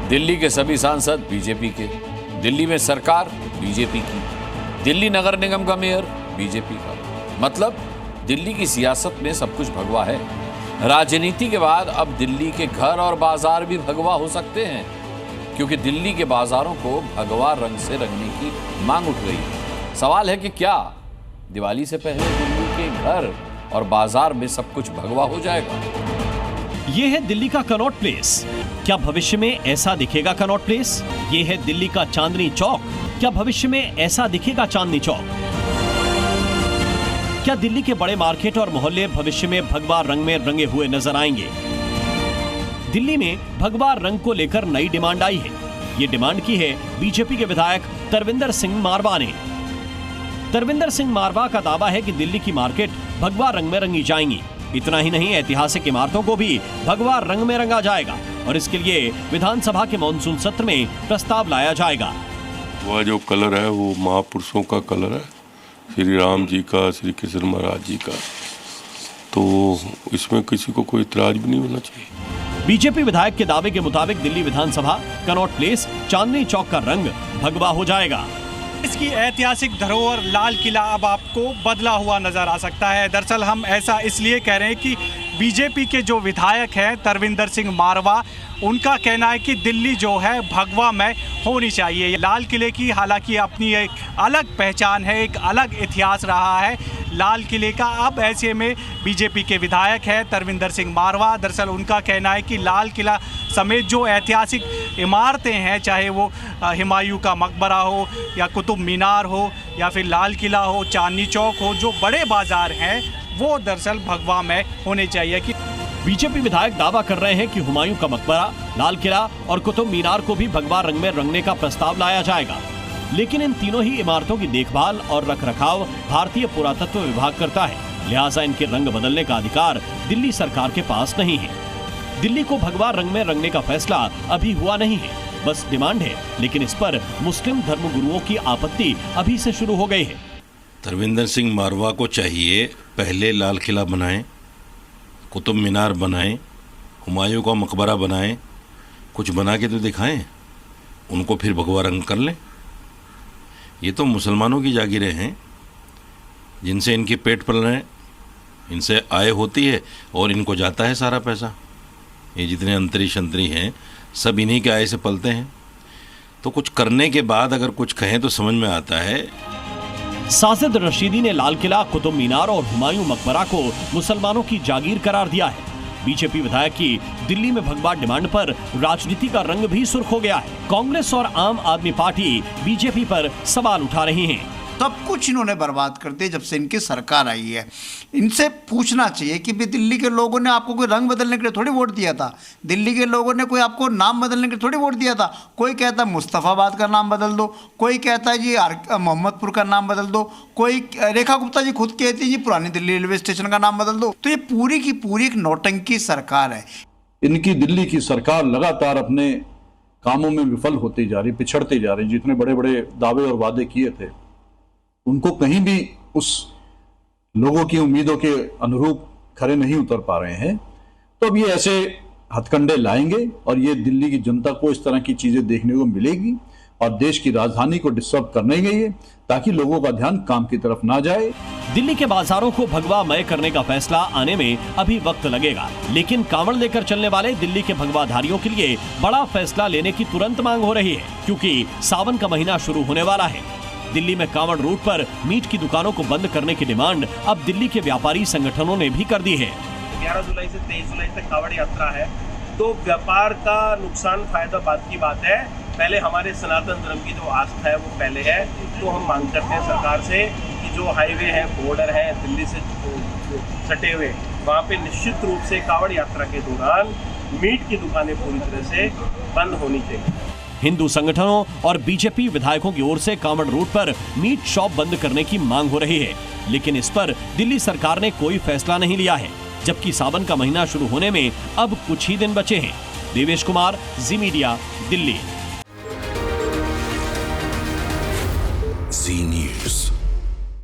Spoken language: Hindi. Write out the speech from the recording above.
दिल्ली के सभी सांसद बीजेपी के, दिल्ली में सरकार बीजेपी की, दिल्ली नगर निगम का मेयर बीजेपी का। मतलब दिल्ली की सियासत में सब कुछ भगवा है। राजनीति के बाद अब दिल्ली के घर और बाजार भी भगवा हो सकते हैं, क्योंकि दिल्ली के बाजारों को भगवा रंग से रंगने की मांग उठ गई है। सवाल है कि क्या दिवाली से पहले दिल्ली के घर और बाजार में सब कुछ भगवा हो जाएगा? ये है दिल्ली का कनॉट प्लेस। क्या भविष्य में ऐसा दिखेगा कनॉट प्लेस? ये है दिल्ली का चांदनी चौक। क्या भविष्य में ऐसा दिखेगा चांदनी चौक? क्या दिल्ली के बड़े मार्केट और मोहल्ले भविष्य में भगवा रंग में रंगे हुए नजर आएंगे? दिल्ली में भगवा रंग को लेकर नई डिमांड आई है। ये डिमांड की है बीजेपी के विधायक तरविंदर सिंह मारवा ने। तरविंदर सिंह मारवा का दावा है कि दिल्ली की मार्केट भगवा रंग में रंगी जाएंगी। इतना ही नहीं, ऐतिहासिक इमारतों को भी भगवा रंग में रंगा जाएगा और इसके लिए विधानसभा के मॉनसून सत्र में प्रस्ताव लाया जाएगा। वह जो कलर है वो महापुरुषों का कलर है, श्री राम जी का, श्री कृष्ण महाराज जी का, तो इसमें किसी को कोई इतराज भी नहीं होना चाहिए। बीजेपी विधायक के दावे के मुताबिक दिल्ली विधानसभा, कनॉट प्लेस, चांदनी चौक का रंग भगवा हो जाएगा। इसकी ऐतिहासिक धरोहर लाल किला अब आपको बदला हुआ नजर आ सकता है। दरअसल हम ऐसा इसलिए कह रहे हैं कि बीजेपी के जो विधायक हैं तरविंदर सिंह मारवा, उनका कहना है कि दिल्ली जो है भगवामय होनी चाहिए। लाल किले की हालांकि अपनी एक अलग पहचान है, एक अलग इतिहास रहा है लाल किले का। अब ऐसे में बीजेपी के विधायक है तरविंदर सिंह मारवा, दरअसल उनका कहना है कि लाल किला समेत जो ऐतिहासिक इमारतें हैं, चाहे वो हुमायूं का मकबरा हो या कुतुब मीनार हो या फिर लाल किला हो, चांदनी चौक हो, जो बड़े बाजार हैं वो दरअसल भगवामय होने चाहिए। कि बीजेपी विधायक दावा कर रहे हैं कि हुमायूं का मकबरा, लाल किला और कुतुब मीनार को भी भगवा रंग में रंगने का प्रस्ताव लाया जाएगा, लेकिन इन तीनों ही इमारतों की देखभाल और रखरखाव भारतीय पुरातत्व विभाग करता है। लिहाजा इनके रंग बदलने का अधिकार दिल्ली सरकार के पास नहीं है। दिल्ली को भगवा रंग में रंगने का फैसला अभी हुआ नहीं है, बस डिमांड है, लेकिन इस पर मुस्लिम धर्मगुरुओं की आपत्ति अभी से शुरू हो गई है। तरविंदर सिंह मारवा को चाहिए पहले लाल किला बनाएं, कुतुब मीनार बनाएं, हुमायूं का मकबरा बनाएं, कुछ बना के तो दिखाएं, उनको फिर भगवा रंग कर लें। ये तो मुसलमानों की जागीरें हैं जिनसे इनके पेट पल रहे हैं, इनसे आय होती है और इनको जाता है सारा पैसा। ये जितने अंतरी शंतरी हैं सब इन्हीं के आय से पलते हैं। तो कुछ करने के बाद अगर कुछ कहें तो समझ में आता है। साजिद रशीदी ने लाल किला, कुतुब मीनार और हुमायूं मकबरा को मुसलमानों की जागीर करार दिया है। बीजेपी विधायक की दिल्ली में भगवा डिमांड पर राजनीति का रंग भी सुर्ख हो गया है। कांग्रेस और आम आदमी पार्टी बीजेपी पर सवाल उठा रही हैं। सब कुछ इन्होंने बर्बाद कर दिया जब से इनकी सरकार आई है। इनसे पूछना चाहिए कि भी दिल्ली के लोगों ने आपको कोई रंग बदलने के लिए थोड़ी वोट दिया था। दिल्ली के लोगों ने कोई आपको नाम बदलने के लिए थोड़ी वोट दिया था। कोई कहता है मुस्तफ़ाबाद का नाम बदल दो, कोई कहता है जी मोहम्मदपुर का नाम बदल दो, कोई रेखा गुप्ता जी खुद कहती है जी पुरानी दिल्ली रेलवे स्टेशन का नाम बदल दो। तो ये पूरी की पूरी एक नौटंकी सरकार है। इनकी दिल्ली की सरकार लगातार अपने कामों में विफल होती जा रही, पिछड़ते जा रही। जितने बड़े बड़े दावे और वादे किए थे उनको कहीं भी उस लोगों की उम्मीदों के अनुरूप खरे नहीं उतर पा रहे हैं। तो अब ये ऐसे हथकंडे लाएंगे और ये दिल्ली की जनता को इस तरह की चीजें देखने को मिलेगी और देश की राजधानी को डिस्टर्ब करने गई है ताकि लोगों का ध्यान काम की तरफ ना जाए। दिल्ली के बाजारों को भगवामय करने का फैसला आने में अभी वक्त लगेगा, लेकिन कांवड़ लेकर चलने वाले दिल्ली के भगवाधारियों के लिए बड़ा फैसला लेने की तुरंत मांग हो रही है, क्योंकि सावन का महीना शुरू होने वाला है। दिल्ली में कांवड़ रूट पर मीट की दुकानों को बंद करने की डिमांड अब दिल्ली के व्यापारी संगठनों ने भी कर दी है। 11 जुलाई से 23 जुलाई तक कांवड़ यात्रा है, तो व्यापार का नुकसान फायदा बात की बात है। पहले हमारे सनातन धर्म की जो आस्था है वो पहले है, तो हम मांग करते हैं सरकार से कि जो हाईवे है, बॉर्डर है दिल्ली से सटे हुए, वहाँ पे निश्चित रूप से कांवड़ यात्रा के दौरान मीट की दुकानें पूरी तरह से बंद होनी चाहिए। हिंदू संगठनों और बीजेपी विधायकों की ओर से कांवड़ रूट पर मीट शॉप बंद करने की मांग हो रही है, लेकिन इस पर दिल्ली सरकार ने कोई फैसला नहीं लिया है, जबकि सावन का महीना शुरू होने में अब कुछ ही दिन बचे हैं। देवेश कुमार, जी मीडिया, दिल्ली।